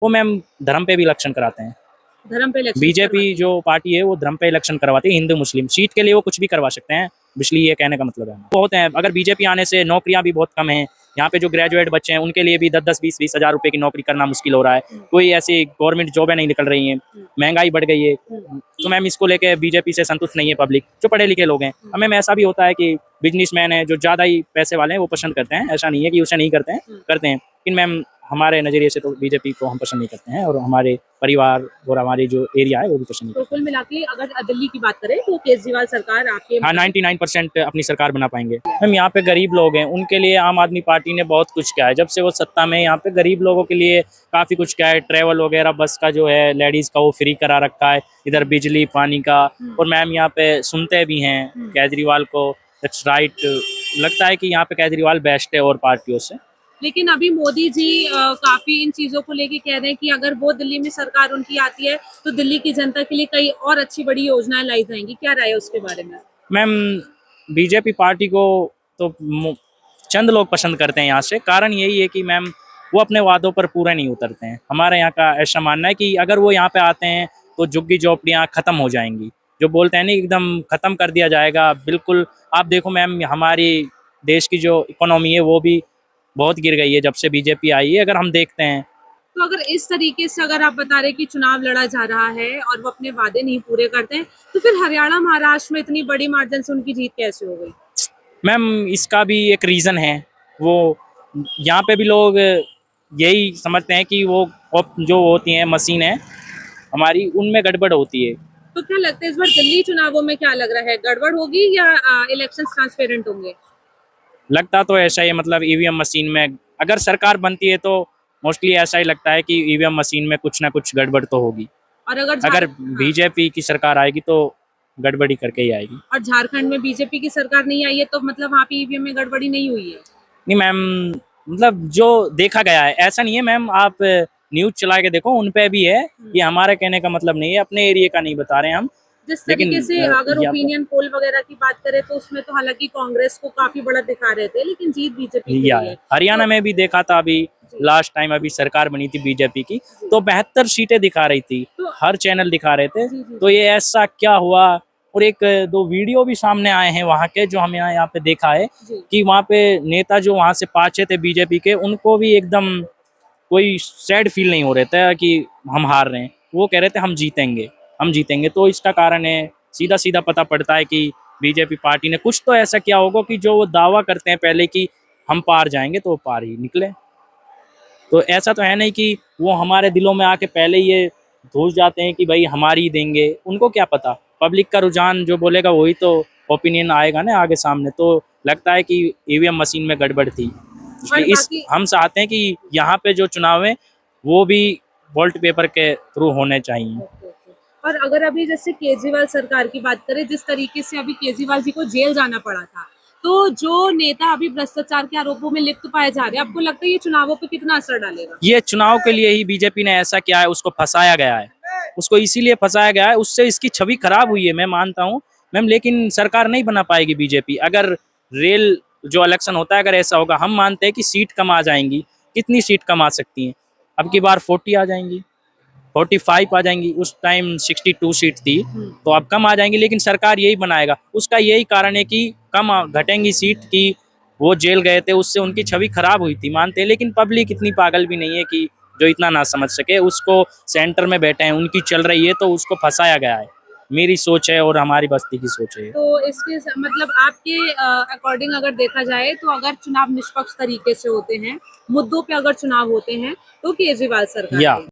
वो मैम धर्म पे भी इलेक्शन कराते हैं। धर्म पे इलेक्शन बीजेपी जो पार्टी है वो धर्म पे इलेक्शन करवाती है, हिंदू मुस्लिम सीट के लिए वो कुछ भी करवा सकते हैं, इसलिए ये कहने का मतलब है बहुत है। अगर बीजेपी आने से नौकरियां भी बहुत कम हैं, यहाँ पे जो ग्रेजुएट बच्चे हैं उनके लिए भी 10-10 20-20 हज़ार रुपए की नौकरी करना मुश्किल हो रहा है, कोई ऐसी गवर्नमेंट जॉबें नहीं निकल रही हैं, महंगाई बढ़ गई है। तो मैम इसको लेके बीजेपी से संतुष्ट नहीं है पब्लिक, जो पढ़े लिखे लोग हैं। हमें ऐसा भी होता है कि बिजनेसमैन है जो ज़्यादा ही पैसे वाले हैं वो पसंद करते हैं, ऐसा नहीं है कि उसे नहीं करते हैं, करते हैं। लेकिन मैम हमारे नज़रिए से तो बीजेपी को हम पसंद नहीं करते हैं, और हमारे परिवार और हमारे जो एरिया है वो भी पसंद नहीं तो करते। कुल मिला के अगर दिल्ली की बात करें तो केजरीवाल सरकार आपके हाँ 99% अपनी सरकार बना पाएंगे। मैम यहाँ पे गरीब लोग हैं, उनके लिए आम आदमी पार्टी ने बहुत कुछ किया है। जब से वो सत्ता में, यहाँ पे गरीब लोगों के लिए काफ़ी कुछ किया है। ट्रैवल वगैरह बस का जो है लेडीज़ का वो फ्री करा रखा है, इधर बिजली पानी का। और मैम यहाँ पे सुनते भी हैं केजरीवाल को, दैट्स राइट। लगता है कि यहाँ पे केजरीवाल बेस्ट है और पार्टियों से। लेकिन अभी मोदी जी काफी इन चीजों को लेके कह रहे हैं कि अगर वो दिल्ली में सरकार उनकी आती है तो दिल्ली की जनता के लिए कई और अच्छी बड़ी योजनाएं लाई जाएंगी। क्या राय है उसके बारे में? मैम बीजेपी पार्टी को तो चंद लोग पसंद करते हैं यहाँ से, कारण यही है कि मैम वो अपने वादों पर पूरे नहीं उतरते हैं। हमारे यहाँ का ऐसा मानना है कि अगर वो यहाँ पे आते हैं तो झुग्गी झोपड़ियाँ खत्म हो जाएंगी, जो बोलते हैं ना एकदम खत्म कर दिया जाएगा बिल्कुल। आप देखो मैम हमारी देश की जो इकोनॉमी है वो भी बहुत गिर गई है जब से बीजेपी आई है, अगर हम देखते हैं। तो अगर इस तरीके से अगर आप बता रहे कि चुनाव लड़ा जा रहा है और वो अपने वादे नहीं पूरे करते हैं, तो फिर हरियाणा महाराष्ट्र में इतनी बड़ी मार्जिन से उनकी जीत कैसे हो गई? मैम इसका भी एक रीज़न है, वो यहाँ पे भी लोग यही समझते हैं कि वो जो होती हैं मशीनें हमारी उनमें गड़बड़ होती है। तो क्या लगता है इस बार दिल्ली चुनावों में क्या लग रहा है, गड़बड़ होगी या इलेक्शन ट्रांसपेरेंट होंगे? लगता तो ऐसा ही है, मतलब ईवीएम मशीन में अगर सरकार बनती है तो मोस्टली ऐसा ही लगता है कि ईवीएम मशीन में कुछ ना कुछ गड़बड़ तो होगी। और अगर बीजेपी की सरकार आएगी तो गड़बड़ी करके ही आएगी। और झारखंड में बीजेपी की सरकार नहीं आई है तो मतलब वहाँ पे ईवीएम में गड़बड़ी नहीं हुई है? नहीं मैम, मतलब जो देखा गया है ऐसा नहीं है मैम, आप न्यूज चला के देखो उन पे भी है। ये हमारे कहने का मतलब नहीं है, अपने एरिया का नहीं बता रहे हैं हम। जिस तरीके से अगर ओपिनियन पोल वगैरह की बात करें तो उसमें तो हालांकि कांग्रेस को काफी बड़ा दिखा रहे थे, लेकिन जीत बीजेपी की है। हरियाणा में भी देखा था अभी लास्ट टाइम, अभी सरकार बनी थी बीजेपी की तो 72 सीटें दिखा रही थी, हर चैनल दिखा रहे थे। तो ये ऐसा क्या हुआ? और एक दो वीडियो भी सामने आए हैं वहाँ के, जो हमें यहाँ पे देखा है कि वहाँ पे नेता जो वहाँ से पाचे थे बीजेपी के, उनको भी एकदम कोई सैड फील नहीं हो रहा था कि हम हार रहे हैं। वो कह रहे थे हम जीतेंगे, हम जीतेंगे। तो इसका कारण है, सीधा सीधा पता पड़ता है कि बीजेपी पार्टी ने कुछ तो ऐसा किया होगा कि जो वो दावा करते हैं पहले कि हम पार जाएंगे तो वो पार ही निकले। तो ऐसा तो है नहीं कि वो हमारे दिलों में आके पहले ये घुस जाते हैं कि भाई हमारी ही देंगे। उनको क्या पता, पब्लिक का रुझान जो बोलेगा वही तो ओपिनियन आएगा ना आगे सामने। तो लगता है कि ईवीएम मशीन में गड़बड़ थी, इसलिए हम चाहते हैं कि यहाँ पे जो चुनाव है वो भी वोट पेपर के थ्रू होने चाहिए। और अगर अभी जैसे केजरीवाल सरकार की बात करें, जिस तरीके से अभी केजरीवाल जी को जेल जाना पड़ा था, तो जो नेता अभी भ्रष्टाचार के आरोपों में लिप्त पाए जा रहे हैं, आपको लगता है ये चुनावों पे कितना असर डालेगा? ये चुनाव के लिए ही बीजेपी ने ऐसा किया है, उसको फंसाया गया है, उसको इसीलिए फंसाया गया है, उससे इसकी छवि खराब हुई है, मैं मानता हूँ मैम। लेकिन सरकार नहीं बना पाएगी बीजेपी अगर रेल जो इलेक्शन होता है अगर ऐसा होगा। हम मानते हैं कि सीट कम आ जाएंगी, कितनी सीट कम आ सकती हैं? अब की बार 40 आ जाएंगी, 45 आ जाएंगी, उस टाइम 62 सीट थी तो अब कम आ जाएंगी। लेकिन सरकार यही बनाएगा, उसका यही कारण है कि कम घटेंगी सीट की। वो जेल गए थे, उससे उनकी छवि खराब हुई थी, मानते हैं। लेकिन पब्लिक इतनी पागल भी नहीं है कि जो इतना ना समझ सके। उसको सेंटर में बैठे हैं, उनकी चल रही है तो उसको फंसाया गया है, मेरी सोच है और हमारी बस्ती की सोच है। तो इसके मतलब आपके अकॉर्डिंग अगर देखा जाए तो अगर चुनाव निष्पक्ष तरीके से होते हैं, मुद्दों पे अगर चुनाव होते हैं तो केजरीवाल सरकार